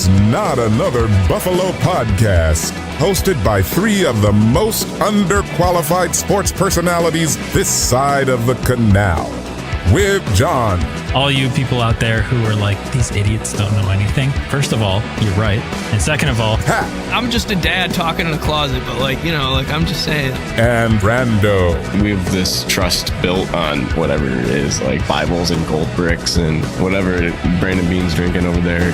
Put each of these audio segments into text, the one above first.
It's Not Another Buffalo Podcast, hosted by three of the most underqualified sports personalities this side of the canal. With John. All you people out there who are like, these idiots don't know anything. First of all, you're right. And second of all, Pat. I'm just a dad talking in a closet, but I'm just saying. And Brando. We have this trust built on whatever it is, like Bibles and gold bricks and whatever Brandon Bean's drinking over there.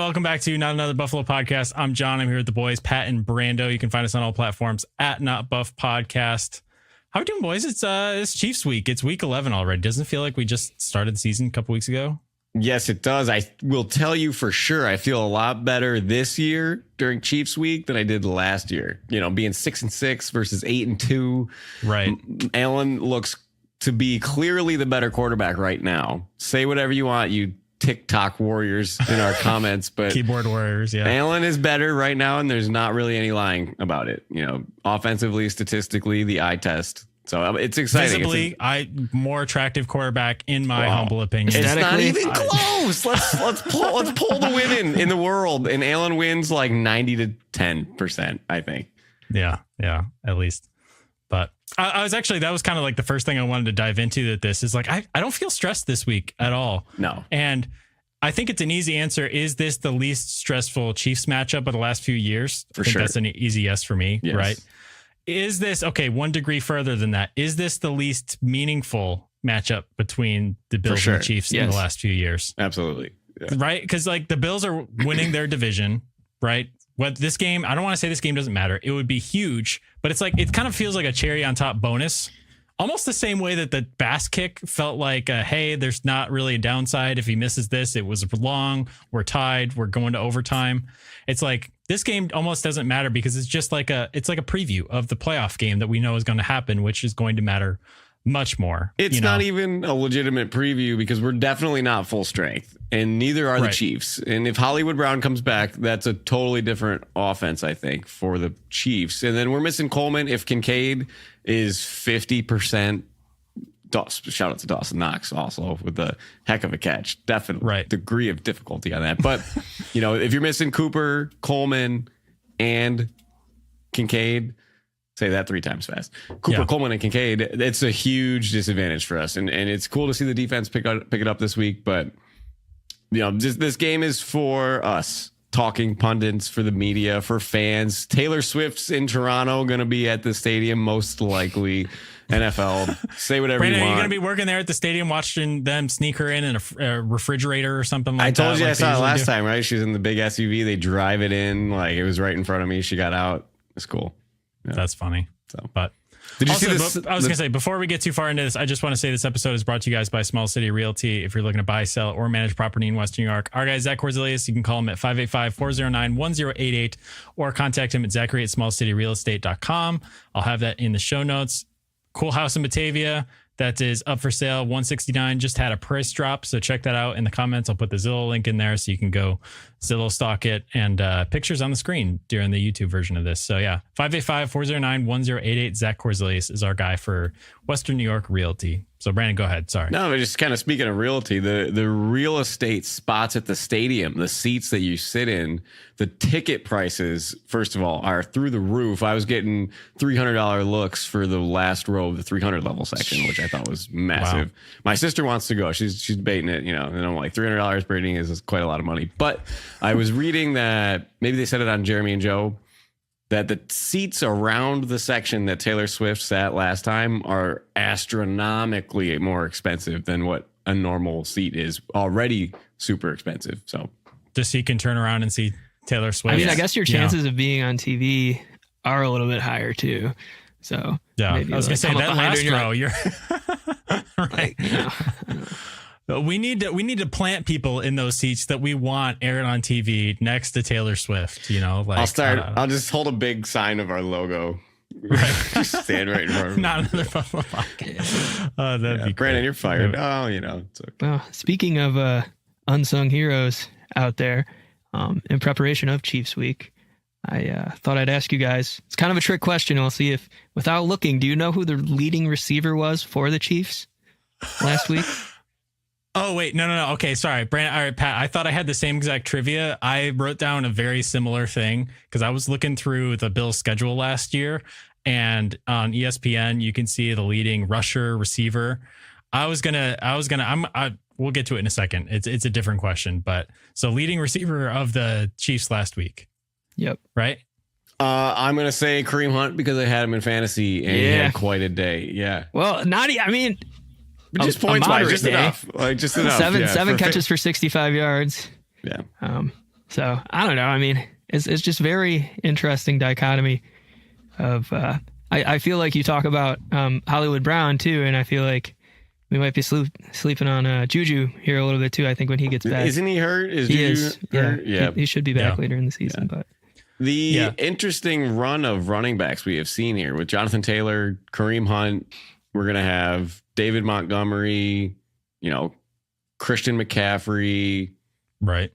welcome back to Not Another Buffalo Podcast. I'm John. I'm here with the boys, Pat and Brando. You can find us on all platforms at Not Buff Podcast. How are we doing, boys? It's Chiefs week. It's week 11 already. Doesn't it feel like we just started the season a couple weeks ago? Yes, it does. I will tell you for sure, I feel a lot better this year during Chiefs week than I did last year. You know, being 6-6 versus 8-2. Right. Allen looks to be clearly the better quarterback right now. Say whatever you want, you TikTok warriors in our comments, but keyboard warriors. Yeah. Allen is better right now, and there's not really any lying about it. You know, offensively, statistically, the eye test. So it's exciting. Visibly, more attractive quarterback in my humble opinion. It's not even close. Let's pull the win in the world, and Allen wins like 90 to 10%. I think. Yeah, at least. But I was actually, that was kind of like the first thing I wanted to dive into. That this is like I don't feel stressed this week at all. No, and I think it's an easy answer. Is this the least stressful Chiefs matchup of the last few years? For I think sure, that's an easy yes for me. Yes. Right. Is this, okay, 1 degree further than that, is this the least meaningful matchup between the Bills and the Chiefs in the last few years? Absolutely. Yeah. Right? Because like the Bills are winning their division, right? What this game, I don't want to say this game doesn't matter. It would be huge, but it's like, it kind of feels like a cherry on top bonus. Almost the same way that the Bass kick felt like, hey, there's not really a downside. If he misses this, it was long. We're tied. We're going to overtime. It's like this game almost doesn't matter because it's just like it's like a preview of the playoff game that we know is going to happen, which is going to matter much more. It's not even a legitimate preview because we're definitely not full strength, and neither are the Chiefs. And if Hollywood Brown comes back, that's a totally different offense, I think, for the Chiefs. And then we're missing Coleman. If Kincaid is 50%, shout out to Dawson Knox also with the heck of a catch. Definitely degree of difficulty on that. But, you know, if you're missing Cooper, Coleman, and Kincaid, say that 3 times fast. Cooper, Coleman, and Kincaid, it's a huge disadvantage for us. And it's cool to see the defense pick it up this week. But, you know, this game is for us. Talking pundits, for the media, for fans. Taylor Swift's in Toronto, going to be at the stadium, most likely. NFL, say whatever Brandon, you want. Are you going to be working there at the stadium watching them sneak her in a refrigerator or something like that? I told you I saw it last time, right? She was in the big SUV. They drive it in. Like, it was right in front of me. She got out. It's cool. Yeah. That's funny. So, but did you also, see this? I was going to say, before we get too far into this, I just want to say this episode is brought to you guys by Small City Realty. If you're looking to buy, sell, or manage property in Western New York, our guy, Zach Korzelius, you can call him at 585-409-1088 or contact him at Zachary@smallcityrealestate.com. I'll have that in the show notes. Cool house in Batavia that is up for sale, $169. Just had a price drop, so check that out in the comments. I'll put the Zillow link in there so you can go Zillow stock it, and pictures on the screen during the YouTube version of this. So yeah, 585-409-1088. Zach Korzelius is our guy for Western New York Realty. So Brandon, go ahead. Sorry. No, but just kind of speaking of realty, the real estate spots at the stadium, the seats that you sit in, the ticket prices, first of all, are through the roof. I was getting $300 looks for the last row of the 300 level section, which I thought was massive. Wow. My sister wants to go. She's debating it, you know, and I'm like, $300 per inning is quite a lot of money. But I was reading that maybe they said it on Jeremy and Joe, that the seats around the section that Taylor Swift sat last time are astronomically more expensive than what a normal seat is, already super expensive. So just so you can turn around and see Taylor Swift. I mean, I guess your chances of being on TV are a little bit higher too. So yeah, I was gonna say that last row, you're right. We need to plant people in those seats that we want aired on TV next to Taylor Swift. You know, like I'll just hold a big sign of our logo. Right, just stand right in front of me. Not another Buffalo podcast. That'd be Brandon, you're fired. Oh, you know. It's okay. Well, speaking of unsung heroes out there, in preparation of Chiefs Week, I thought I'd ask you guys. It's kind of a trick question. We'll see if, without looking, do you know who the leading receiver was for the Chiefs last week? Oh, wait. No. Okay, sorry. Brandon, all right, Pat, I thought I had the same exact trivia. I wrote down a very similar thing because I was looking through the Bills' schedule last year, and on ESPN, you can see the leading rusher, receiver. We'll get to it in a second. It's a different question, but so leading receiver of the Chiefs last week. Yep. Right? I'm going to say Kareem Hunt because I had him in fantasy and he had quite a day. Yeah. Well, Just points wise, just enough. Like just enough. Seven catches for 65 yards. Yeah. So I don't know. It's just very interesting dichotomy of. I feel like you talk about Hollywood Brown too, and I feel like we might be sleeping on Juju here a little bit too. I think when he gets back, isn't he hurt? He is. Hurt? Yeah. He should be back later in the season, but. The interesting run of running backs we have seen here with Jonathan Taylor, Kareem Hunt. We're going to have David Montgomery, Christian McCaffrey. Right.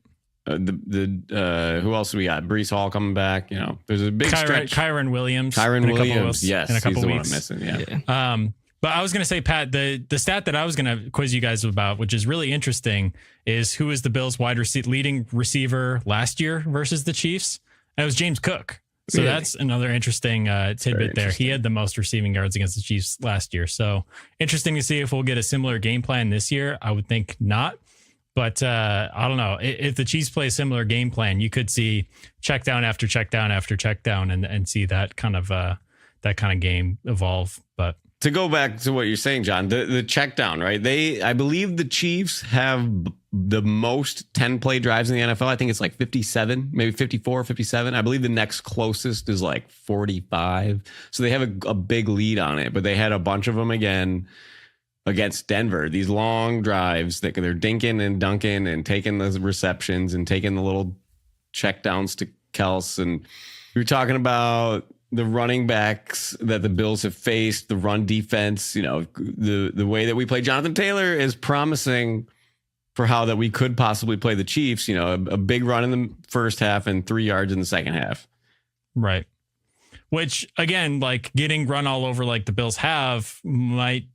Who else do we got? Breece Hall coming back. There's a big stretch. Kyron Williams. Yes. In a couple he's the weeks. one I'm missing. Yeah. But I was going to say, Pat, the stat that I was going to quiz you guys about, which is really interesting, is who is the Bills' leading receiver last year versus the Chiefs? And it was James Cook. So that's another interesting tidbit there. He had the most receiving yards against the Chiefs last year. So interesting to see if we'll get a similar game plan this year. I would think not. But I don't know. If the Chiefs play a similar game plan, you could see check down after check down after check down and see that kind of game evolve. But to go back to what you're saying, John, the check down, right? I believe the Chiefs have the most 10-play drives in the NFL. I think it's like 57, maybe 54, 57. I believe the next closest is like 45. So they have a big lead on it, but they had a bunch of them again against Denver. These long drives that they're dinking and dunking and taking the receptions and taking the little check downs to Kels. And we were talking about the running backs that the Bills have faced, the run defense, the way that we play Jonathan Taylor is promising for how that we could possibly play the Chiefs, a big run in the first half and 3 yards in the second half. Right. Which again, like getting run all over like the Bills have might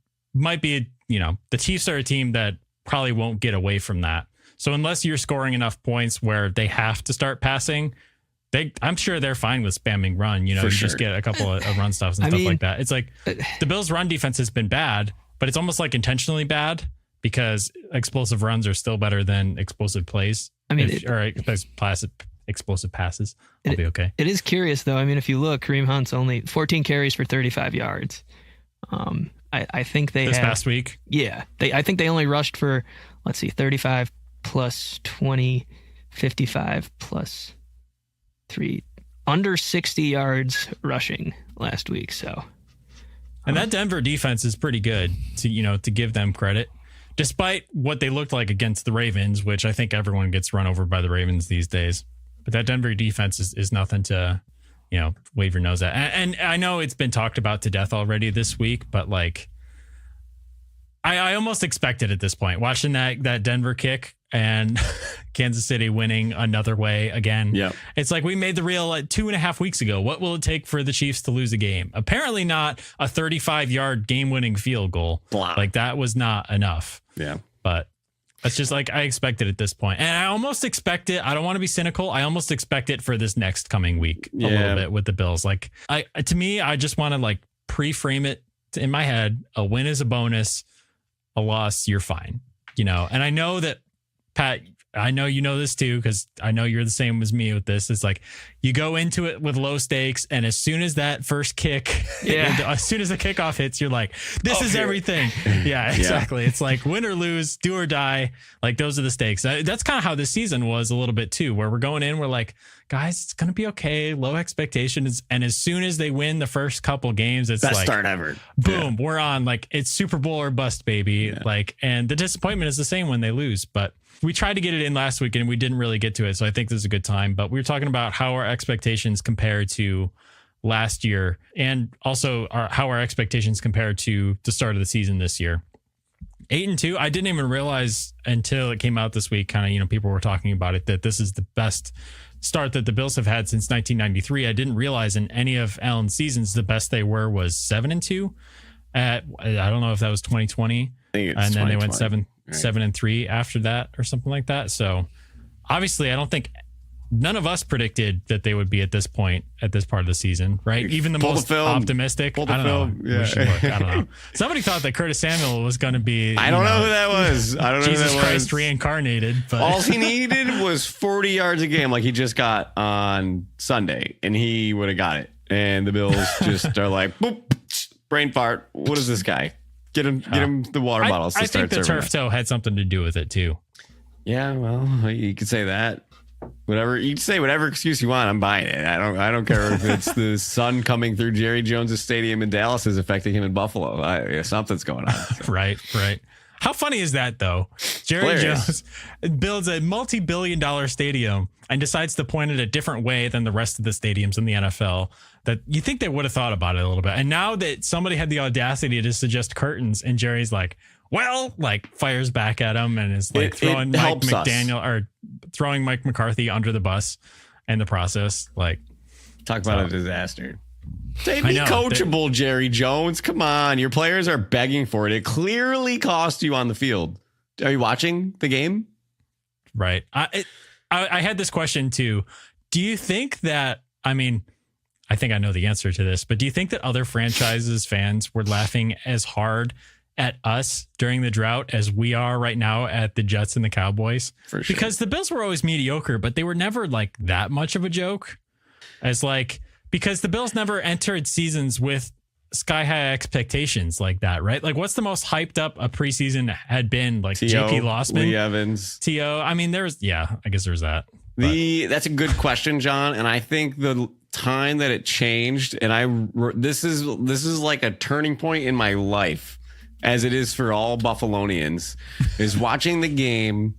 be, the Chiefs are a team that probably won't get away from that. So unless you're scoring enough points where they have to start passing, I'm sure they're fine with spamming run. You just get a couple of run stuffs and stuff like that. It's like the Bills' run defense has been bad, but it's almost like intentionally bad because explosive runs are still better than explosive plays. Explosive passes. I'll be okay. It is curious though. If you look, Kareem Hunt's only 14 carries for 35 yards. I think they this past week. Yeah, I think they only rushed for 35 plus 20, 55 plus 3, under 60 yards rushing last week. So, and that Denver defense is pretty good to give them credit, despite what they looked like against the Ravens, which I think everyone gets run over by the Ravens these days. But that Denver defense is nothing to, wave your nose at. And I know it's been talked about to death already this week, but I almost expected at this point, watching that Denver kick and Kansas City winning another way again. Yeah. It's like we made the reel 2.5 weeks ago. What will it take for the Chiefs to lose a game? Apparently not a 35-yard game-winning field goal. Blah. Like that was not enough. Yeah. But that's just like I expected at this point. And I almost expect it. I don't want to be cynical. I almost expect it for this next coming week a little bit with the Bills. Like to me, I just want to pre-frame it in my head. A win is a bonus. A loss, you're fine. And I know that, Pat, I know you know this too, because I know you're the same as me with this. It's like you go into it with low stakes, and as soon as that first kick, as soon as the kickoff hits, you're like, this is everything. Yeah, exactly. It's like win or lose, do or die. Like those are the stakes. That's kind of how this season was a little bit too, where we're going in, we're like, guys, it's going to be okay. Low expectations. And as soon as they win the first couple games, it's best start ever. Boom, we're on. Like it's Super Bowl or bust, baby. Yeah. And the disappointment is the same when they lose. But we tried to get it in last week and we didn't really get to it. So I think this is a good time. But we were talking about how our expectations compare to last year and also how our expectations compare to the start of the season this year. 8-2. I didn't even realize until it came out this week, kind of, people were talking about it, that this is the best start that the Bills have had since 1993. I didn't realize in any of Allen's seasons the best they were was 7-2. I don't know if that was 2020, and then they went 7-3 after that or something like that. So obviously, I don't think none of us predicted that they would be at this point at this part of the season, right? Even the most optimistic. I don't know. Yeah. I don't know. Somebody thought that Curtis Samuel was going to be. I don't know who that was. I don't know. Jesus Christ reincarnated. But all he needed was 40 yards a game, like he just got on Sunday, and he would have got it. And the Bills just are like, boop, brain fart. What is this guy? Get him the water bottles. I think the turf toe had something to do with it too. Yeah, well, you could say that. Whatever you say, whatever excuse you want, I'm buying it. I don't care if it's the sun coming through Jerry Jones' stadium in Dallas is affecting him in Buffalo. Something's going on. So. Right. How funny is that though? Jerry Jones builds a multi-billion-dollar stadium and decides to point it a different way than the rest of the stadiums in the NFL. That you think they would have thought about it a little bit. And now that somebody had the audacity to suggest curtains, and Jerry's like, well, like fires back at him and is like throwing Mike McDaniel or throwing Mike McCarthy under the bus in the process. Like, talk about a disaster. Be coachable, Jerry Jones. Come on. Your players are begging for it. It clearly cost you on the field. Are you watching the game? Right. I had this question too. Do you think that, I mean, I think I know the answer to this, but do you think that other franchises fans were laughing as hard at us during the drought as we are right now at the Jets and the Cowboys? For sure. Because the Bills were always mediocre, but they were never like that much of a joke. Because the Bills never entered seasons with sky high expectations like that, right? Like what's the most hyped up a preseason had been? Like J.P. Lossman, Lee Evans, T.O. I mean, I guess there's that. That's a good question, John. And I think the time that it changed, and this is like a turning point in my life, as it is for all Buffalonians, is watching the game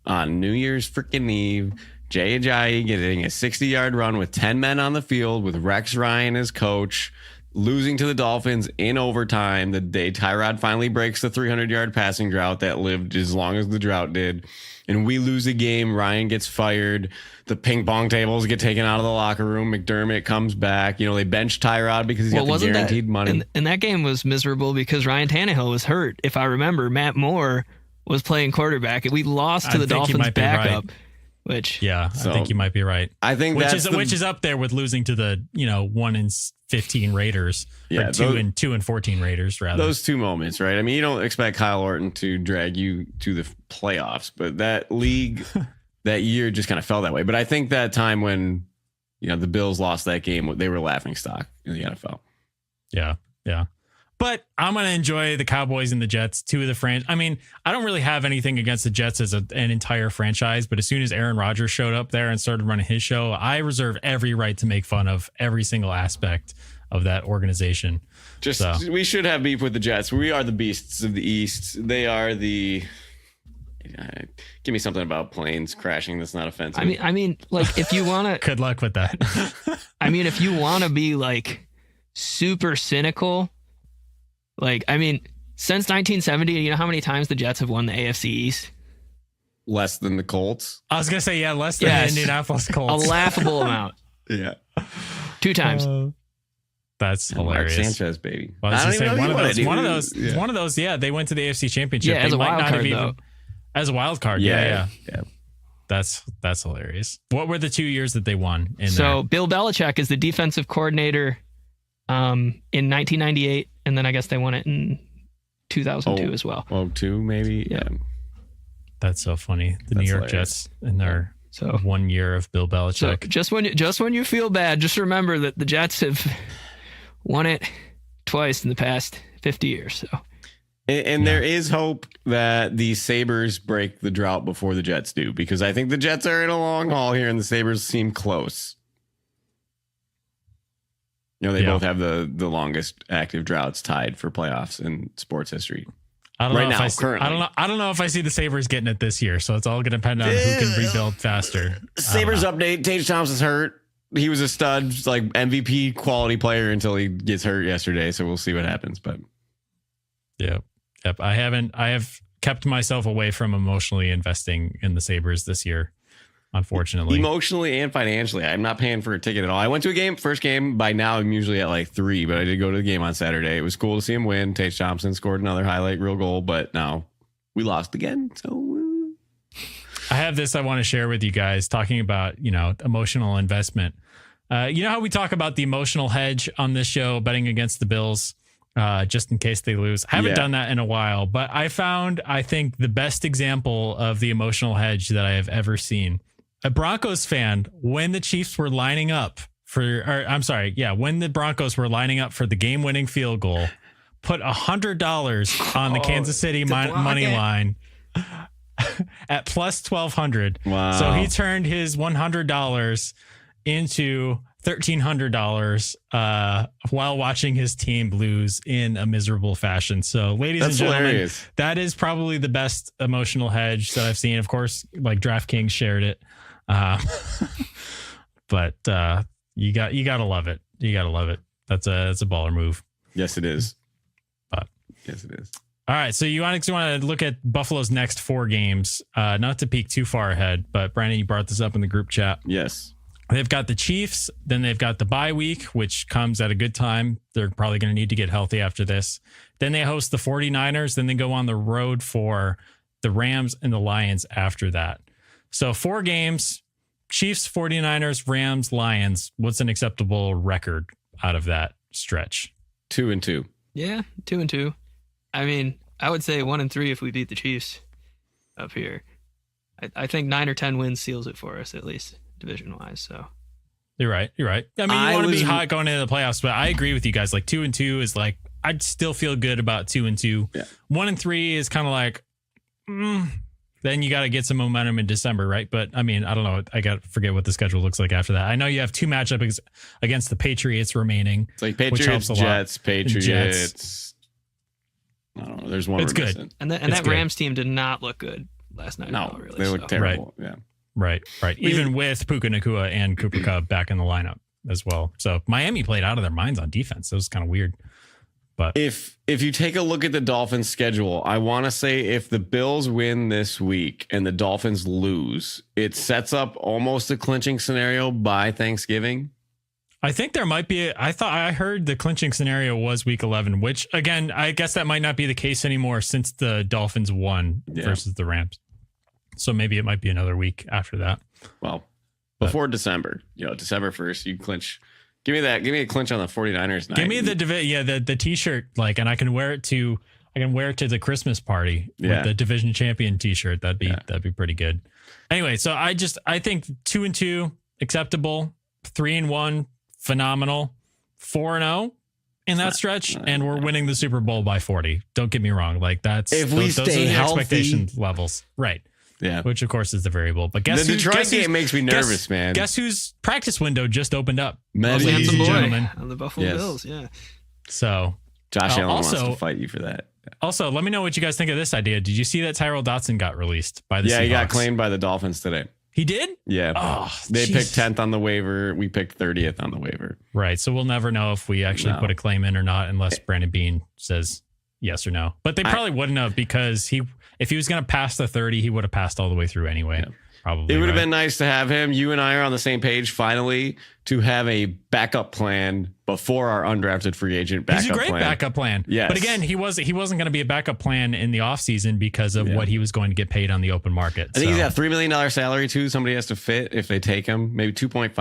on New Year's freaking Eve. Jay Ajayi getting a 60-yard run with 10 men on the field with Rex Ryan as coach, losing to the Dolphins in overtime the day Tyrod finally breaks the 300-yard passing drought that lived as long as the drought did. And we lose the game. Ryan gets fired. The ping pong tables get taken out of the locker room. McDermott comes back. They bench Tyrod because he's got the guaranteed money. And that game was miserable because Ryan Tannehill was hurt. If I remember, Matt Moore was playing quarterback. We lost to the Dolphins backup. Right. I think you might be right. I think which is up there with losing to the 1-15 Raiders, or 2-14 Raiders rather. Those two moments, right? I mean, you don't expect Kyle Orton to drag you to the playoffs, but that league that year just kind of fell that way. But I think that time when the Bills lost that game, they were laughing stock in the NFL. Yeah. But I'm going to enjoy the Cowboys and the Jets, two of the franchise. I mean, I don't really have anything against the Jets as an entire franchise, but as soon as Aaron Rodgers showed up there and started running his show, I reserve every right to make fun of every single aspect of that organization. We should have beef with the Jets. We are the beasts of the East. They are the... give me something about planes crashing that's not offensive. I mean, like if you want to... Good luck with that. I mean, if you want to be like super cynical... since 1970, you know how many times the Jets have won the AFC East? Less than the Colts. I was going to say, less than the Indianapolis Colts. A laughable amount. Yeah. 2 times. That's hilarious. Mark Sanchez, baby. Well, I was going to say, one of those, they went to the AFC Championship. Yeah, as a wild card, though. As a wild card, yeah. That's hilarious. What were the 2 years that they won in there? Bill Belichick is the defensive coordinator in 1998, and then I guess they won it in 2002 as well. 2 maybe. Yeah. That's so funny. The New York Jets in their 1 year of Bill Belichick. So just when you feel bad, just remember that the Jets have won it twice in the past 50 years. So. And there is hope that the Sabres break the drought before the Jets do, because I think the Jets are in a long haul here and the Sabres seem close. They both have the longest active droughts tied for playoffs in sports history. I don't know if I see the Sabres getting it this year, so it's all going to depend on who can rebuild faster. Sabres update: Tage Thompson's hurt. He was a stud, like MVP quality player until he gets hurt yesterday. So we'll see what happens. But yep. I have kept myself away from emotionally investing in the Sabres this year. unfortunately. Emotionally and financially. I'm not paying for a ticket at all. I went to a game, first game. By now, I'm usually at like 3, but I did go to the game on Saturday. It was cool to see him win. Tage Thompson scored another highlight reel goal, but now we lost again. So I have this I want to share with you guys talking about, emotional investment. You know how we talk about the emotional hedge on this show, betting against the Bills, just in case they lose. I haven't done that in a while, but I found, I think, the best example of the emotional hedge that I have ever seen. A Broncos fan, when the Chiefs were lining up when the Broncos were lining up for the game-winning field goal, put $100 on the Kansas City money line at plus 1,200. Wow. So he turned his $100 into $1,300 while watching his team lose in a miserable fashion. So, ladies and gentlemen, hilarious. That is probably the best emotional hedge that I've seen. Of course, like DraftKings shared it, but you gotta love it. You gotta love it. That's a baller move. Yes, it is. But yes, it is. All right, so you want to look at Buffalo's next 4 games. Not to peek too far ahead, but Brandon, you brought this up in the group chat. Yes. They've got the Chiefs, then they've got the bye week, which comes at a good time. They're probably going to need to get healthy after this. Then they host the 49ers, then they go on the road for the Rams and the Lions after that. So 4 games, Chiefs, 49ers, Rams, Lions. What's an acceptable record out of that stretch? 2-2. Yeah, 2-2. I mean, I would say 1-3 if we beat the Chiefs up here. I think 9 or 10 wins seals it for us, at least division-wise. So you're right. I mean, you want to be hot going into the playoffs, but I agree with you guys. Like 2-2 is like, I'd still feel good about 2-2. Yeah. 1-3 is kind of like, then you got to get some momentum in December, right? But I mean, I don't know. I got to forget what the schedule looks like after that. I know you have 2 matchups against the Patriots remaining. It's like Patriots, Jets, Patriots. I don't know. There's one. It's good. And that Rams team did not look good last night. No, really, they look terrible. Right. Yeah. Right. Even with Puka Nacua and Cooper Kupp back in the lineup as well. So Miami played out of their minds on defense. It was kind of weird. But if you take a look at the Dolphins' schedule, I want to say if the Bills win this week and the Dolphins lose, it sets up almost a clinching scenario by Thanksgiving. I think there might be. I heard the clinching scenario was week 11, which again, I guess that might not be the case anymore since the Dolphins won versus the Rams. So maybe it might be another week after that. Well, before December, December 1st, you clinch. Give me a clinch on the 49ers night. Give me the t-shirt, and I can wear it to the Christmas party with the division champion t-shirt. That'd be pretty good. Anyway, so I think 2-2 acceptable, 3-1 phenomenal, 4-0 in that stretch, and we're winning the Super Bowl by 40. Don't get me wrong, those are the expectation levels, right? Yeah, which of course is the variable. But the Detroit game makes me nervous, man. Guess whose practice window just opened up? Ladies and gentlemen, on the Buffalo Bills. Yeah. So Josh Allen wants to fight you for that. Also, let me know what you guys think of this idea. Did you see that Tyrell Dotson got released by the Seahawks? Yeah, he got claimed by the Dolphins today. He did? Yeah. Oh, they picked 10th on the waiver. We picked 30th on the waiver. Right. So we'll never know if we actually put a claim in or not unless Brandon Beane says yes or no. But they probably wouldn't have, because if he was going to pass the 30, he would have passed all the way through anyway. Yeah. Probably. It would have been nice to have him. You and I are on the same page finally to have a backup plan before our undrafted free agent backup plan. He's a great backup plan. Yes. But again, he wasn't going to be a backup plan in the offseason because of what he was going to get paid on the open market. I think he's got $3 million salary too. Somebody has to fit if they take him. Maybe 2.5.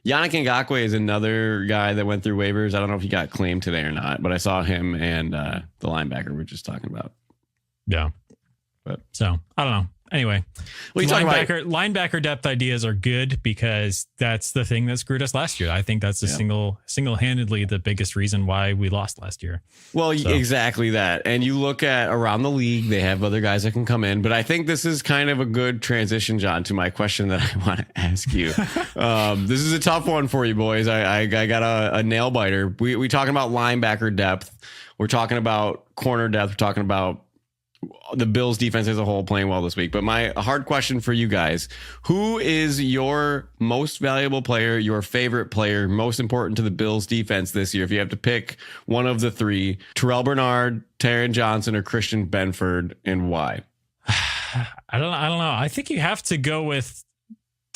Yannick Ngakoue is another guy that went through waivers. I don't know if he got claimed today or not, but I saw him and the linebacker we're just talking about. Yeah. So I don't know. Anyway, linebacker depth ideas are good because that's the thing that screwed us last year. I think that's single-handedly the biggest reason why we lost last year. Well, exactly that. And you look at around the league, they have other guys that can come in. But I think this is kind of a good transition, John, to my question that I want to ask you. This is a tough one for you, boys. I got a nail biter. We talking about linebacker depth. We're talking about corner depth. We're talking about the Bills defense as a whole playing well this week. But my hard question for you guys, who is your most valuable player, your favorite player, most important to the Bills defense this year? If you have to pick one of the 3, Terrell Bernard, Taron Johnson, or Christian Benford, and why? I don't know. I think you have to go with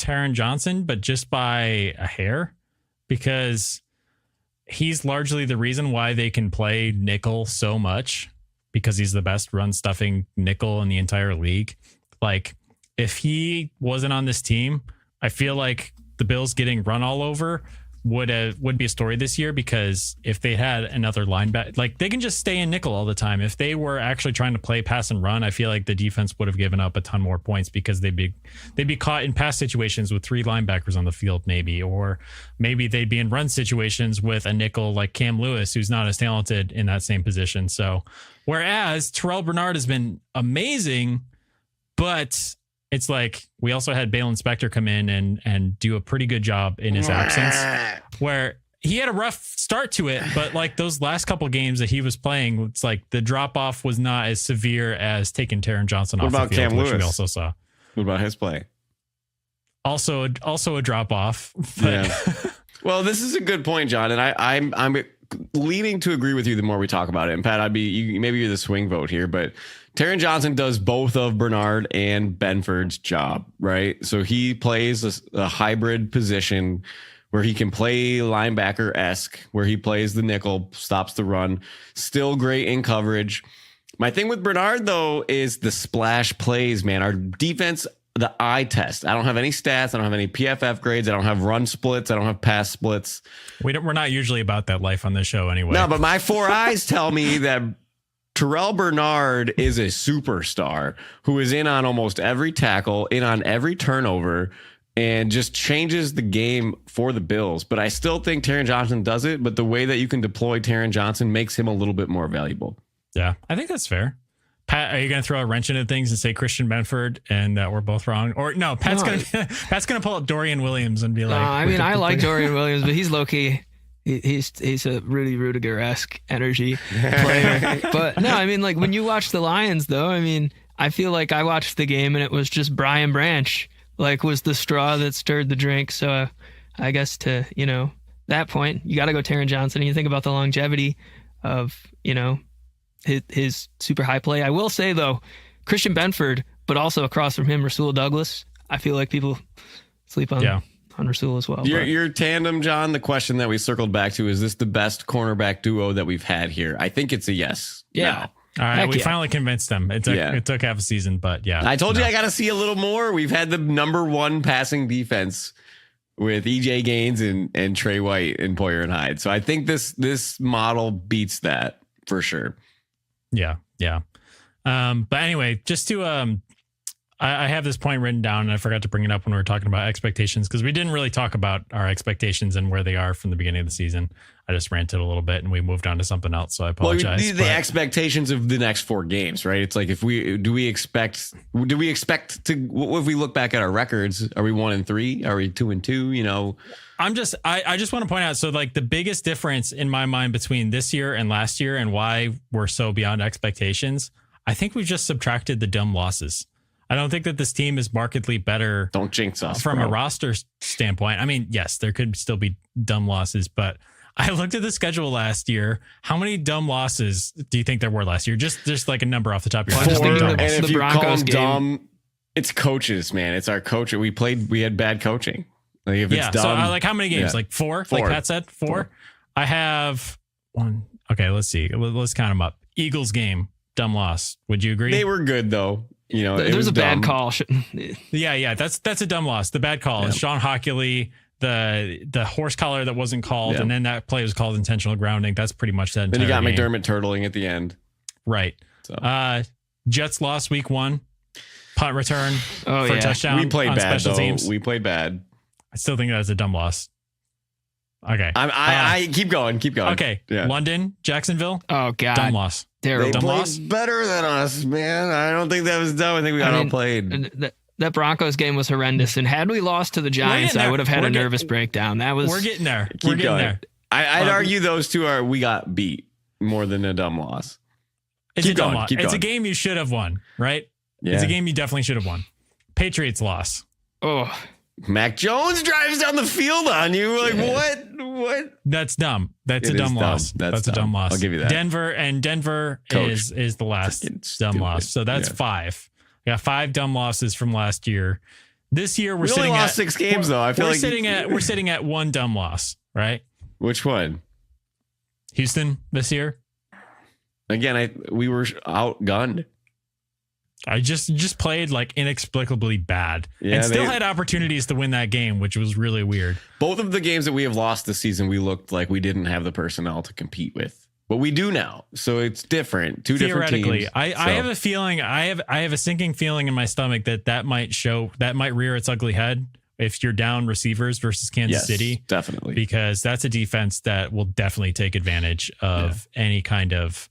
Taron Johnson, but just by a hair, because he's largely the reason why they can play nickel so much, because he's the best run stuffing nickel in the entire league. Like, if he wasn't on this team, I feel like the Bills getting run all over would be a story this year, because if they had another linebacker, like, they can just stay in nickel all the time. If they were actually trying to play pass and run, I feel like the defense would have given up a ton more points, because they'd be caught in pass situations with 3 linebackers on the field, maybe, or maybe they'd be in run situations with a nickel like Cam Lewis, who's not as talented in that same position. So whereas Terrell Bernard has been amazing, but it's like we also had Balen Spector come in and do a pretty good job in his absence, where he had a rough start to it, but like those last couple games that he was playing, it's like the drop off was not as severe as taking Taron Johnson off the field, Cam which Lewis? we also saw. What about his play? Also a drop off. Yeah. Well, this is a good point, John, and I'm leaning to agree with you the more we talk about it. And Pat, maybe you're the swing vote here, but Taron Johnson does both of Bernard and Benford's job, right? So he plays a hybrid position where he can play linebacker-esque, where he plays the nickel, stops the run, still great in coverage. My thing with Bernard, though, is the splash plays, man. Our defense, the eye test. I don't have any stats. I don't have any PFF grades. I don't have run splits. I don't have pass splits. We're not usually about that life on this show anyway. No, but my 4 eyes tell me that Terrell Bernard is a superstar who is in on almost every tackle, in on every turnover, and just changes the game for the Bills. But I still think Taron Johnson does it, but the way that you can deploy Taron Johnson makes him a little bit more valuable. Yeah, I think that's fair. Pat, are you going to throw a wrench into things and say Christian Benford and we're both wrong? Or no, Pat's going to pull up Dorian Williams and be like... I like Dorian Williams, but he's low-key... He's a Rudy Rudiger-esque energy player. But no, I mean, like, when you watch the Lions, though, I mean, I feel like I watched the game and it was just Brian Branch, like, was the straw that stirred the drink. So I guess to, that point, you got to go Taron Johnson. And you think about the longevity of, his super high play. I will say, though, Christian Benford, but also across from him, Rasul Douglas. I feel like people sleep on Rasul as well. Your tandem, John, the question that we circled back to, is this the best cornerback duo that we've had here? I think it's a yes. Yeah. All right. We finally convinced them. It took half a season, but yeah. I told you I got to see a little more. We've had the number 1 passing defense with EJ Gaines and Trey White and Poyer and Hyde. So I think this model beats that for sure. Yeah. Yeah. But anyway, just to, I have this point written down and I forgot to bring it up when we were talking about expectations, because we didn't really talk about our expectations and where they are from the beginning of the season. I just ranted a little bit and we moved on to something else. So I apologize. Well, the expectations of the next 4 games, right? It's like, do we expect to, if we look back at our records, are we 1-3? Are we 2-2? I just want to point out, so like the biggest difference in my mind between this year and last year and why we're so beyond expectations, I think we've just subtracted the dumb losses. I don't think that this team is markedly better. Don't jinx us from a roster standpoint. I mean, yes, there could still be dumb losses, but I looked at the schedule last year. How many dumb losses do you think there were last year? Just like a number off the top of your head. 4. And if you call them dumb, it's coaches, man. It's our coach. We had bad coaching. Like if it's dumb. So like how many games? Like 4? Like Pat said, 4? I have 1. Okay, let's see. Let's count them up. Eagles game, dumb loss. Would you agree? They were good though. There's a bad call. Yeah. That's a dumb loss. The bad call is Sean Hockley, the horse collar that wasn't called, and then that play was called intentional grounding. That's pretty much that. Then you got game. McDermott turtling at the end. Right. So. Jets lost week 1. Punt return for a touchdown. We played on bad special though. teams. We played bad. I still think that's a dumb loss. Okay. I keep going. Okay. Yeah. London, Jacksonville. Oh God. Dumb loss. Terrible. They dumb played loss. Better than us, man. I don't think that was dumb. I think we got outplayed. That Broncos game was horrendous, and had we lost to the Giants, I would have had a nervous breakdown. We're getting there. We're getting there. I'd argue those two we got beat more than a dumb loss. It's a dumb loss. It's a game you should have won, right? Yeah. It's a game you definitely should have won. Patriots loss. Oh. Mac Jones drives down the field on you. Like, what? That's dumb. That's a dumb loss. That's a dumb loss. I'll give you that. Denver is the last dumb loss. So that's 5. We got 5 dumb losses from last year. This year we only lost 6 games though. I feel like we're sitting at one dumb loss, right? Which one? Houston this year. Again, we were outgunned. I just played like inexplicably bad, yeah, and still had opportunities to win that game, which was really weird. Both of the games that we have lost this season, we looked like we didn't have the personnel to compete with, but we do now. So it's different. Two different teams. I have a feeling. I have a sinking feeling in my stomach that might rear its ugly head if you're down receivers versus Kansas City. Definitely, because that's a defense that will definitely take advantage of any kind of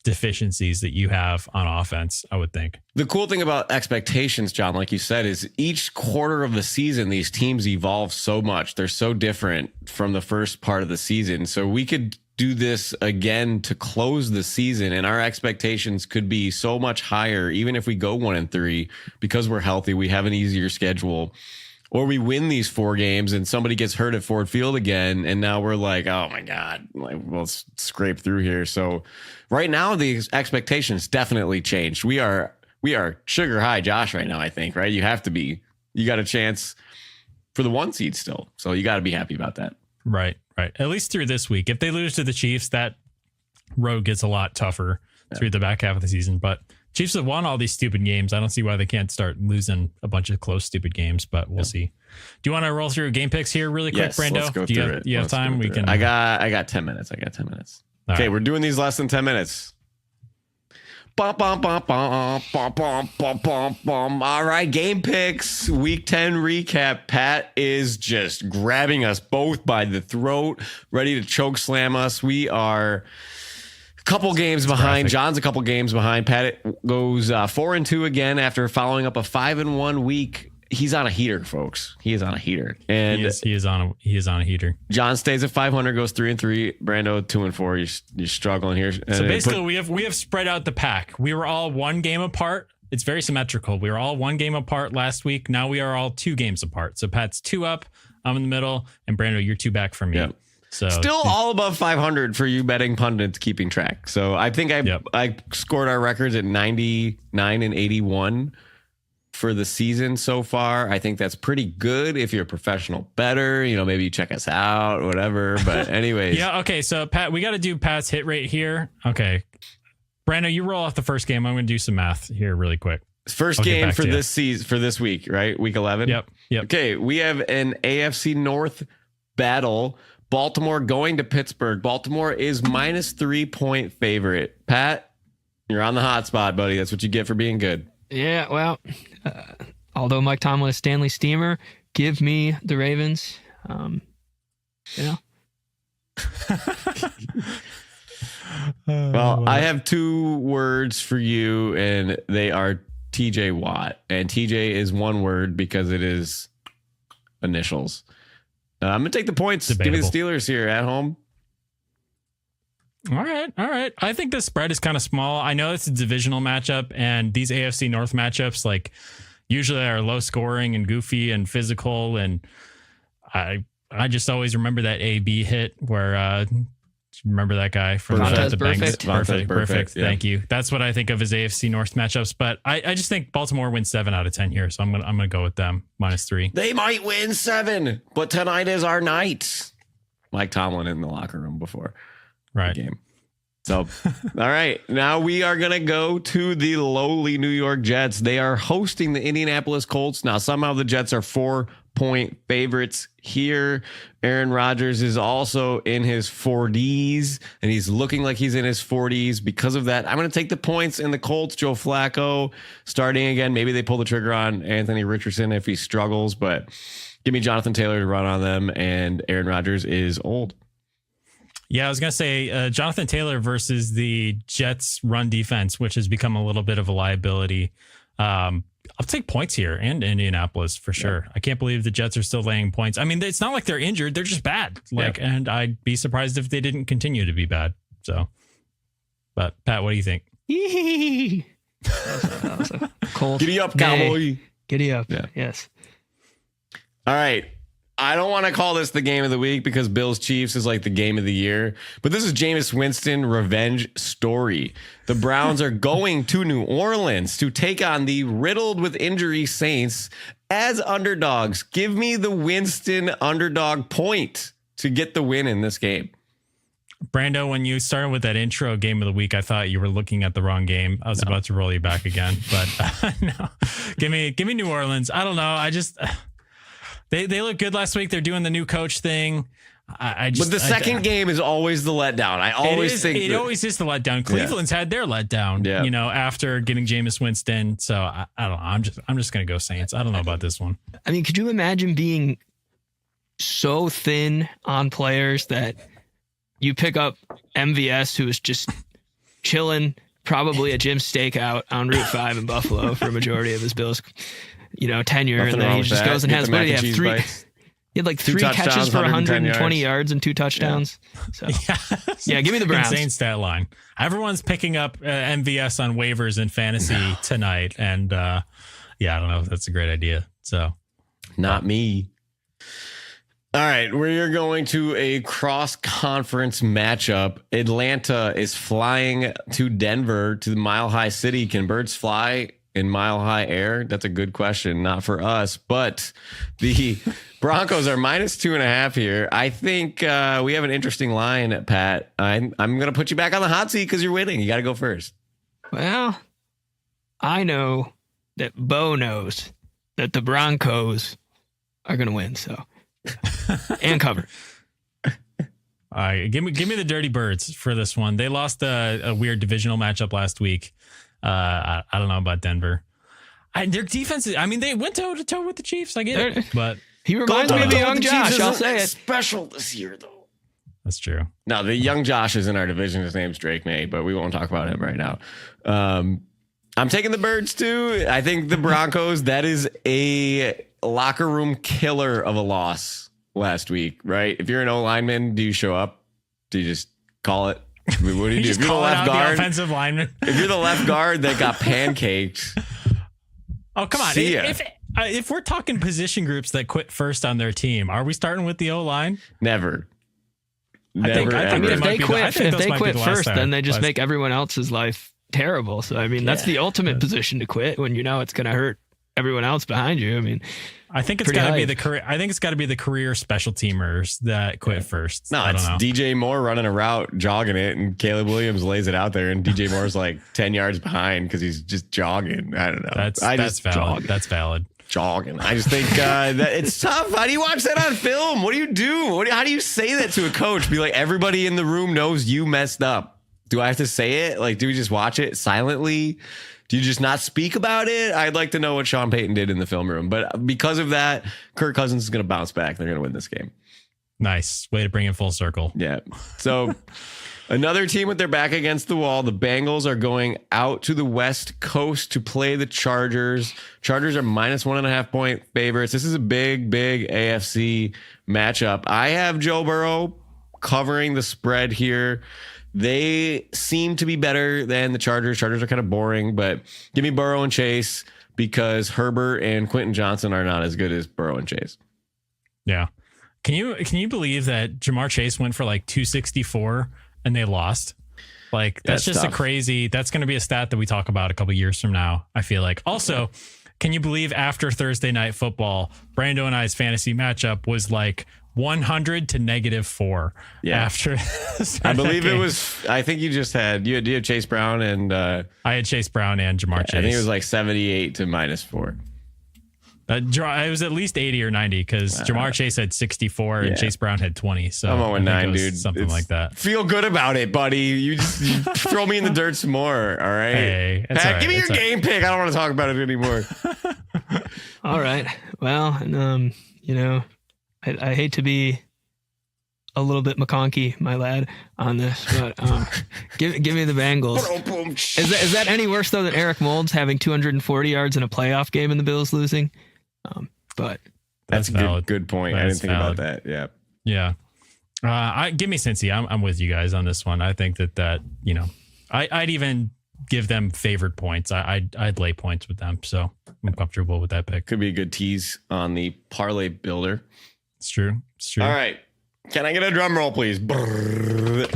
deficiencies that you have on offense, I would think. The cool thing about expectations, John, like you said, is each quarter of the season, these teams evolve so much. They're so different from the first part of the season. So we could do this again to close the season, and our expectations could be so much higher, even if we go 1-3, because we're healthy, we have an easier schedule. Or we win these 4 games and somebody gets hurt at Ford Field again. And now we're like, oh my God, like, let's scrape through here. So right now, the expectations definitely changed. We are sugar high Josh right now, I think, right? You have to be. You got a chance for the 1 seed still. So you got to be happy about that. Right. At least through this week. If they lose to the Chiefs, that road gets a lot tougher through the back half of the season. But Chiefs have won all these stupid games. I don't see why they can't start losing a bunch of close, stupid games, but we'll see. Do you want to roll through game picks here really quick, Brando? Let's go through it. Do you have time? We can. I got 10 minutes. Okay, right. We're doing these less than 10 minutes. All right, game picks, week 10 recap. Pat is just grabbing us both by the throat, ready to choke slam us. We are couple games behind. Graphic. John's a couple games behind. Pat goes 4-2 again after following up a 5-1 week. He's on a heater, folks. He is on a heater, and he is on a heater. John stays at 500, goes 3-3. Brando 2-4. You're struggling here. So basically, we have spread out the pack. We were all 1 game apart. It's very symmetrical. We were all 1 game apart last week. Now we are all 2 games apart. So Pat's 2 up. I'm in the middle, and Brando, you're 2 back from me. Yep. So still all above 500 for you betting pundits keeping track. So I think I scored our records at 99 and 81 for the season so far. I think that's pretty good if you're a professional bettor. Maybe you check us out or whatever. But anyways. Yeah. Okay. So Pat, we got to do Pat's hit rate here. Okay. Brando, you roll off the first game. I'm going to do some math here really quick. First game for this season, for this week, right? Week 11. Yep. Okay. We have an AFC North battle. Baltimore going to Pittsburgh. Baltimore is -3-point favorite. Pat, you're on the hot spot, buddy. That's what you get for being good. Yeah, well, although Mike Tomlin is Stanley Steamer, give me the Ravens. Well, I have 2 words for you, and they are TJ Watt. And TJ is 1 word because it is initials. I'm going to take the points. Debatable. Give me the Steelers here at home. All right. I think the spread is kind of small. I know it's a divisional matchup, and these AFC North matchups usually are low scoring and goofy and physical. And I just always remember that AB hit where remember that guy from the Bengals? Perfect. Yeah. Thank you. That's what I think of as AFC North matchups. But I just think Baltimore wins 7 out of 10 here, so I'm gonna go with them -3. They might win 7, but tonight is our night. Mike Tomlin in the locker room before the game. So, all right. Now we are going to go to the lowly New York Jets. They are hosting the Indianapolis Colts. Now, somehow the Jets are 4-point favorites here. Aaron Rodgers is also in his 40s, and he's looking like he's in his 40s. Because of that, I'm going to take the points in the Colts. Joe Flacco starting again. Maybe they pull the trigger on Anthony Richardson if he struggles, but give me Jonathan Taylor to run on them, and Aaron Rodgers is old. Yeah, I was going to say Jonathan Taylor versus the Jets run defense, which has become a little bit of a liability. I'll take points here and Indianapolis for sure. Yeah. I can't believe the Jets are still laying points. I mean, it's not like they're injured. They're just bad. And I'd be surprised if they didn't continue to be bad. So, but Pat, what do you think? That was a cold Giddy up, cowboy. Giddy up. Yeah. Yes. All right. I don't want to call this the game of the week because Bills Chiefs is like the game of the year, but this is Jameis Winston revenge story. The Browns are going to New Orleans to take on the riddled with injury Saints as underdogs. Give me the Winston underdog point to get the win in this game. Brando, when you started with that intro game of the week, I thought you were looking at the wrong game. I was about to roll you back again, but no. Give me New Orleans. I don't know. I just they look good last week. They're doing the new coach thing. But the second game is always the letdown. I always think it always is the letdown. Cleveland's had their letdown, after getting Jameis Winston. So I don't know. I'm just going to go Saints. I don't know about this one. I mean, could you imagine being so thin on players that you pick up MVS, who is just chilling, probably at Jim's Steakout on Route 5 in Buffalo for a majority of his Bills, tenure, and then he just goes and has three. He had like three catches for 120 yards and 2 touchdowns. So, give me the Browns. Insane stat line. Everyone's picking up MVS on waivers in fantasy tonight, and I don't know if that's a great idea. So, not me. All right, we're going to a cross-conference matchup. Atlanta is flying to Denver, to the Mile High City. Can birds fly in Mile High air? That's a good question. Not for us, but the Broncos are -2.5 here. I think we have an interesting line, Pat. I'm going to put you back on the hot seat because you're winning. You got to go first. Well, I know that Bo knows that the Broncos are going to win, so... and cover. All right, give me the Dirty Birds for this one. They lost a weird divisional matchup last week. I don't know about Denver. Their defense, they went toe to toe with the Chiefs. I get it, but he reminds me of the young Josh. I'll say it. Special this year, though. That's true. No, the young Josh is in our division. His name's Drake May, but we won't talk about him right now. I'm taking the Birds too. I think the Broncos. That is a locker room killer of a loss last week, right? If you're an O lineman, do you show up? Do you just call it? I mean, what do you do? If you're the left guard, the offensive lineman. If you're the left guard that got pancaked. Oh, come on. If we're talking position groups that quit first on their team, are we starting with the O line? Never. I think if they quit first, then they just make everyone else's life terrible. So that's the ultimate position to quit when it's going to hurt everyone else behind you. I think it's got to be the career. I think it's got to be the career special teamers that quit first. No, it's DJ Moore running a route, jogging it, and Caleb Williams lays it out there, and DJ Moore's like 10 yards behind because he's just jogging. I don't know. That's valid. That's valid. Jogging. I just think that it's tough. How do you watch that on film? What do you do? How do you say that to a coach? Be like, everybody in the room knows you messed up. Do I have to say it? Like, do we just watch it silently? Do you just not speak about it? I'd like to know what Sean Payton did in the film room. But because of that, Kirk Cousins is going to bounce back. They're going to win this game. Nice. Way to bring it full circle. Yeah. So another team with their back against the wall. The Bengals are going out to the West Coast to play the Chargers. Chargers are -1.5 point favorites. This is a big AFC matchup. I have Joe Burrow covering the spread here. They seem to be better than the Chargers. Chargers are kind of boring, but give me Burrow and Chase because Herbert and Quentin Johnson are not as good as Burrow and Chase. Yeah. Can you believe that Jamar Chase went for like 264 and they lost? Like that's just tough. That's going to be a stat that we talk about a couple years from now, I feel like. Also, can you believe after Thursday Night Football, Brando and I's fantasy matchup was like 100 to -4 after I believe it was. I think you had Chase Brown and I had Chase Brown and Jamar Chase. I think it was like 78 to -4. It was at least 80 or 90 because Jamar Chase had 64 and Chase Brown had 20. So I'm 0-9, dude. Something like that. Feel good about it, buddy. You throw me in the dirt some more. All right. Hey, Pat, right. Give me your game pick. I don't want to talk about it anymore. All right. Well, I hate to be a little bit McConkey, my lad, on this, but give me the Bengals. Is that any worse though than Eric Moulds having 240 yards in a playoff game and the Bills losing? But that's a good point. I didn't think about that. Yeah. Give me Cincy. I'm with you guys on this one. I think that I'd even give them favored points. I'd lay points with them, so I'm comfortable with that pick. Could be a good tease on the parlay builder. It's true. It's true. All right. Can I get a drum roll, please? Brrr.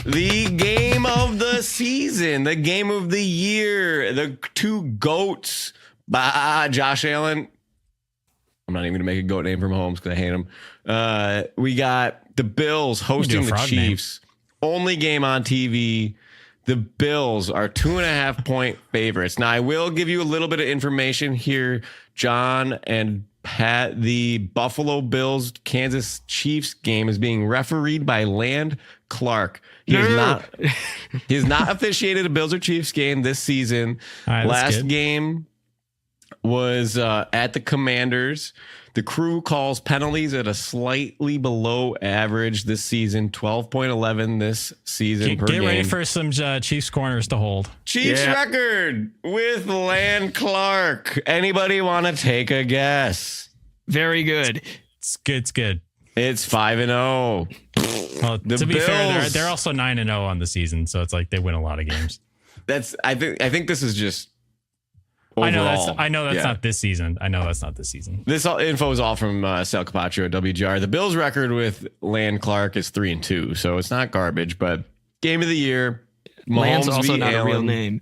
The game of the season, the game of the year, the two GOATs. Josh Allen. I'm not even going to make a GOAT name for Mahomes because I hate him. We got the Bills hosting the Chiefs. Only game on TV. The Bills are 2.5 point favorites. Now, I will give you a little bit of information here, John and Pat. The Buffalo Bills Kansas Chiefs game is being refereed by Land Clark. He has not officiated a Bills or Chiefs game this season. Right, last game was at the Commanders. The crew calls penalties at a slightly below average this season, 12.11 this season per game. Get ready for some Chiefs corners to hold. Chiefs record with Land Clark. Anybody want to take a guess? Very good. It's good. It's good. It's 5-0. Well, to be fair, they're also 9-0 on the season, so it's like they win a lot of games. I think this is just overall. I know that's not this season. This info is all from Sal Capaccio at WGR. The Bills' record with Land Clark is 3-2, so it's not garbage. But game of the year, Land's Mahomes also not Allen. a real name.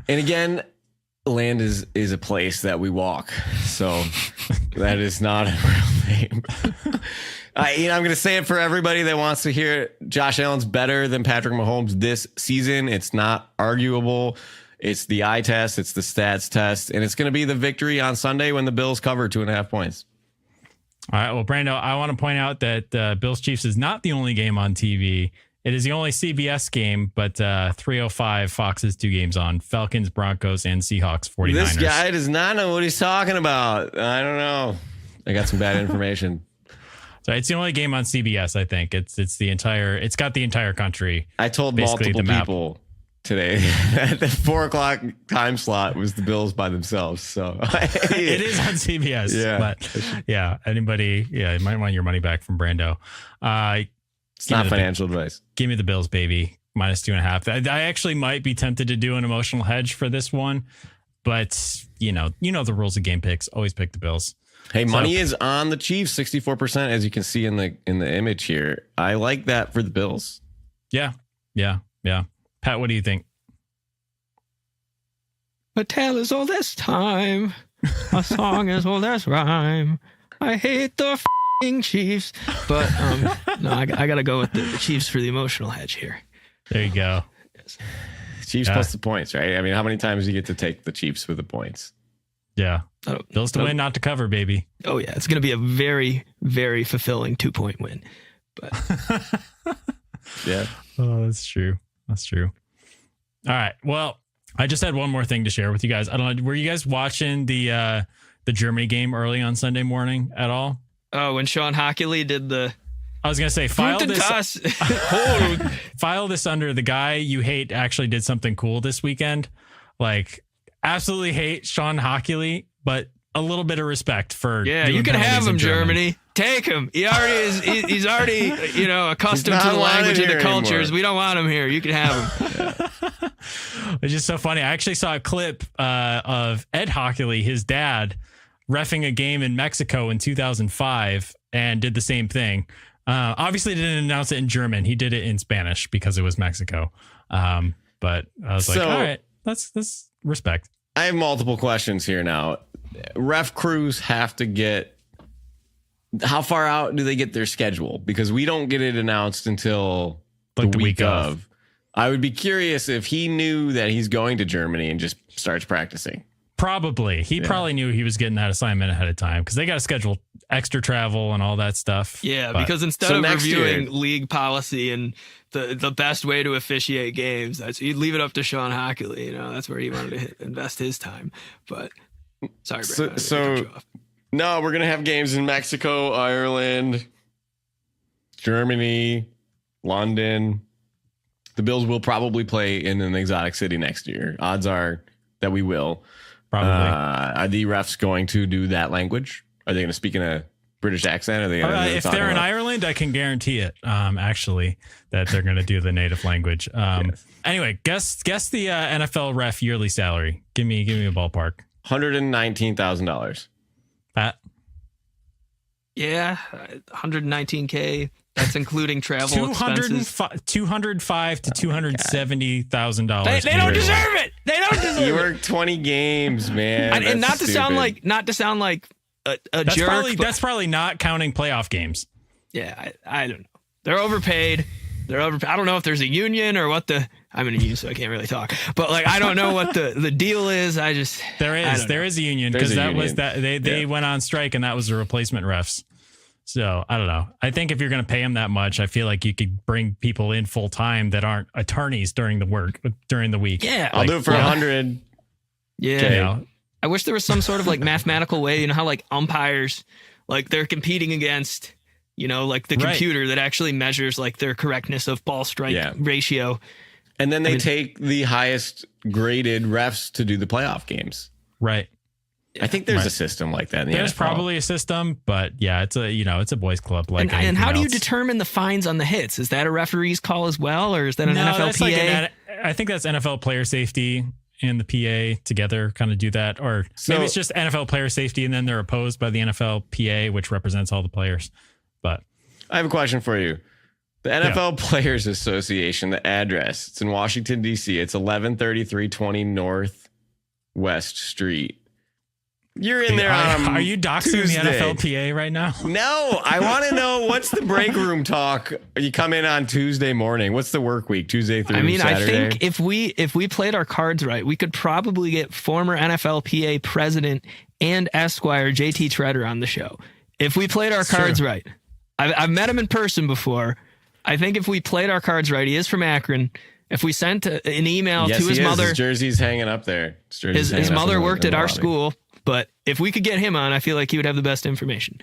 And again, Land is a place that we walk, so that is not a real name. I'm going to say it for everybody that wants to hear it. Josh Allen's better than Patrick Mahomes this season. It's not arguable. It's the eye test. It's the stats test. And it's going to be the victory on Sunday when the Bills cover 2.5 points. All right. Well, Brando, I want to point out that Bills Chiefs is not the only game on TV. It is the only CBS game, but 3:05 Fox's 2 games on: Falcons, Broncos, and Seahawks 49ers. This guy does not know what he's talking about. I don't know. I got some bad information. So it's the only game on CBS. I think it's got the entire coury. I told multiple people today that the 4:00 time slot was the Bills by themselves. So it is on CBS. Yeah. But anybody, you might want your money back from Brando. It's not financial advice. Give me the Bills, baby. -2.5. I actually might be tempted to do an emotional hedge for this one, but you know the rules of game picks. Always pick the Bills. Hey, money is on the Chiefs, 64%, as you can see in the image here. I like that for the Bills. Yeah. Pat, what do you think? A tale is all this time. A song is all this rhyme. I hate the Chiefs, but no, I got to go with the Chiefs for the emotional hedge here. There you go. Yes. Chiefs plus the points, right? I mean, how many times do you get to take the Chiefs with the points? Yeah. Bills to win, not to cover, baby. Oh, yeah. It's going to be a very, very fulfilling 2-point win. But yeah. Oh, that's true. All right. Well, I just had one more thing to share with you guys. I don't know. Were you guys watching the Germany game early on Sunday morning at all? Oh, when Sean Hockley did the... I was going to say, file this under the guy you hate actually did something cool this weekend. Like, absolutely hate Sean Hockley, but a little bit of respect for... Yeah, you can have him, Germany. Take him. He already is. He's already, accustomed to the language of the cultures. Anymore. We don't want him here. You can have him. It's just so funny. I actually saw a clip of Ed Hockley, his dad, reffing a game in Mexico in 2005 and did the same thing. Obviously didn't announce it in German. He did it in Spanish because it was Mexico. But I was like, all right, that's respect. I have multiple questions here now. Ref crews have to get... How far out do they get their schedule? Because we don't get it announced until the week of. I would be curious if he knew that he's going to Germany and just starts practicing. Probably. He probably knew he was getting that assignment ahead of time because they got to schedule extra travel and all that stuff. Yeah, because instead of reviewing league policy and the best way to officiate games, you'd leave it up to Sean Hockley. That's where he wanted to invest his time. But sorry, Brandon. No, we're going to have games in Mexico, Ireland, Germany, London. The Bills will probably play in an exotic city next year. Odds are that we will. Probably. Are the refs going to do that language? Are they going to speak in a British accent? Are they if they're in Ireland, I can guarantee it, actually, that they're going to do the native language. Yes. Anyway, guess the NFL ref yearly salary. Give me a ballpark. $119,000. Pat? Yeah, 119K. That's including travel expenses. $205,000 to $270,000. They don't deserve it. They don't deserve it. You work 20 games, man. And not to sound like a jerk. That's probably not counting playoff games. Yeah, I don't know. They're overpaid. I don't know if there's a union or what I'm in a union, so I can't really talk. But like, I don't know what the deal is. There is a union because they went on strike and that was the replacement refs. So I don't know. I think if you're going to pay them that much, I feel like you could bring people in full time that aren't attorneys during the week. Yeah, I'll do it for 100. Yeah. Okay. I wish there was some sort of like mathematical way. You know how like umpires, like they're competing against, like the computer that actually measures like their correctness of ball strike ratio. And then they take the highest graded refs to do the playoff games. Right. I think there's a system like that in the There's NFL. Probably a system, but yeah, it's a boys club. And how do you determine the fines on the hits? Is that a referee's call as well, or is that an NFLPA? I think that's NFL player safety and the PA together kind of do that, or maybe it's just NFL player safety and then they're opposed by the NFLPA, which represents all the players. But I have a question for you. The NFL Players Association, the address, it's in Washington, D.C. It's 113320 North West Street. You're in there Are you doxing Tuesday. the NFLPA right now? No, I want to know what's the break room talk. You come in on Tuesday morning. What's the work week? Tuesday through Saturday? I think if we played our cards right, we could probably get former NFLPA president and Esquire JT Treader on the show. If we played our cards right. I've met him in person before. I think if we played our cards right, he is from Akron. If we sent an email to his mother. His jersey's hanging up there. His mother worked at our school. But if we could get him on, I feel like he would have the best information.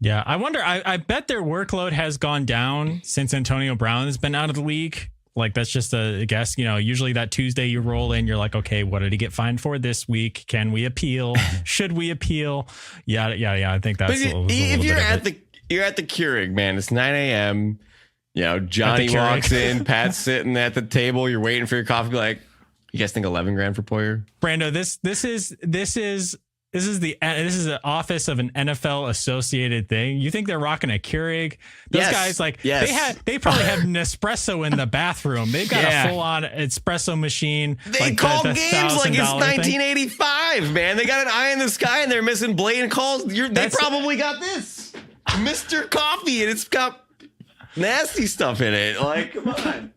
Yeah, I wonder. I bet their workload has gone down since Antonio Brown has been out of the league. Like, that's just a guess. Usually that Tuesday you roll in, you're like, okay, what did he get fined for this week? Can we appeal? Should we appeal? Yeah. I think that's a little if you're bit you're at the Keurig, man. It's 9 a.m. Johnny walks in, Pat's sitting at the table. You're waiting for your coffee. Like, you guys think $11,000 for Poyer? Brando, this is the office of an NFL associated thing. You think they're rocking a Keurig? Those guys, they probably have Nespresso in the bathroom. They've got a full on espresso machine. They call games like it's 1985, man. They got an eye in the sky and they're missing blatant calls. They probably got this Mr. Coffee and it's got nasty stuff in it. Like, come on.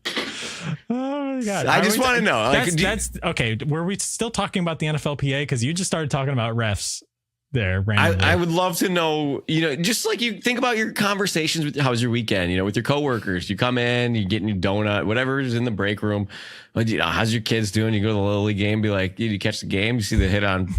Oh my God. I just want to know. That's okay. Were we still talking about the NFLPA? Because you just started talking about refs there. I would love to know, just like you think about your conversations with how's your weekend, with your coworkers. You come in, you get your donut, whatever is in the break room. Like, how's your kids doing? You go to the Little League game, be like, did you catch the game? You see the hit on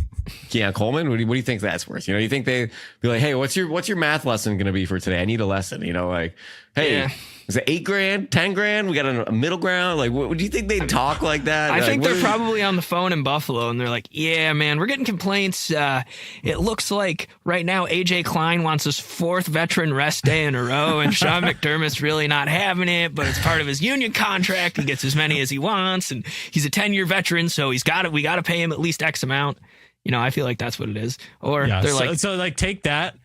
Keon Coleman? What do you think that's worth? You think they be like, hey, what's your math lesson going to be for today? I need a lesson, like, hey, is it $8,000, $10,000? We got a middle ground. Like, what do you think they talk like that? I think they're probably on the phone in Buffalo and they're like, yeah, man, we're getting complaints. It looks like right now AJ Klein wants his 4th veteran rest day in a row and Sean McDermott's really not having it, but it's part of his union contract. He gets as many as he wants and he's a 10-year veteran, so we got to pay him at least X amount. I feel like that's what it is. Or they're take that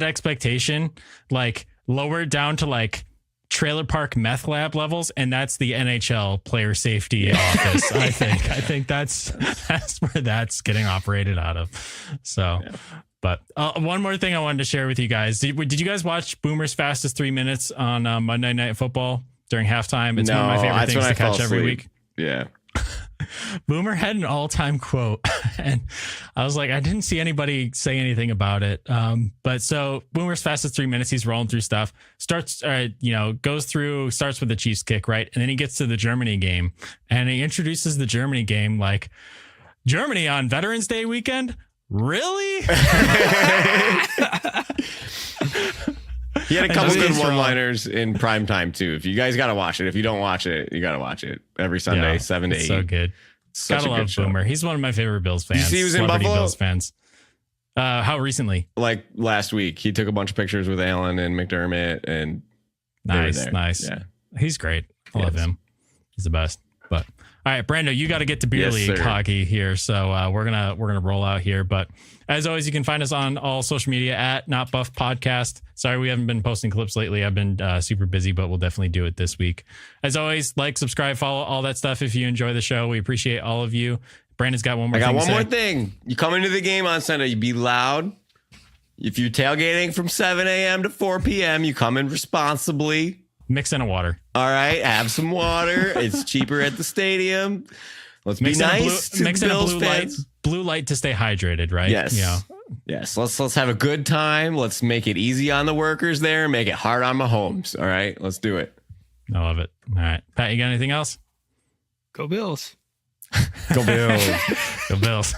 expectation, like lower it down to like trailer park meth lab levels, and that's the NHL player safety office. I think that's where that's getting operated out of. So, but one more thing I wanted to share with you guys. Did you guys watch Boomer's Fastest 3 Minutes on Monday Night Football during halftime? It's one of my favorite things to catch every week. Yeah. Boomer had an all-time quote, and I was like, I didn't see anybody say anything about it. But so Boomer's Fastest 3 Minutes, he's rolling through stuff, starts with the Chiefs kick, right? And then he gets to the Germany game, and he introduces the Germany game like, Germany on Veterans Day weekend? Really? He had a couple good one-liners in prime time too. If you guys got to watch it. If you don't watch it, you got to watch it every Sunday, 7 to 8. So good. Gotta love Boomer. He's one of my favorite Bills fans. You see he was in Buffalo? Bills fans. How recently? Like last week. He took a bunch of pictures with Allen and McDermott and nice. Yeah. He's great. I love him. He's the best. But all right, Brando, you got to get to beer Yes, league sir. hockey here, so we're gonna roll out here. But as always, you can find us on all social media at Not Buff Podcast. Sorry, we haven't been posting clips lately. I've been super busy, but we'll definitely do it this week. As always, like, subscribe, follow, all that stuff. If you enjoy the show, we appreciate all of you. Brandon's got one more. I got thing one to more say. thing. You come into the game on Sunday, you be loud. If you're tailgating from 7 a.m. to 4 p.m., you come in responsibly. Mix in a water. All right, have some water. It's cheaper at the stadium. Let's be nice to Mix in a Bills blue light. fans. Blue light to stay hydrated, right? Yes. Yeah. Yes. Let's have a good time. Let's make it easy on the workers there. Make it hard on Mahomes. All right, let's do it. I love it. All right, Pat, you got anything else? Go Bills. Go Bills. Go Bills.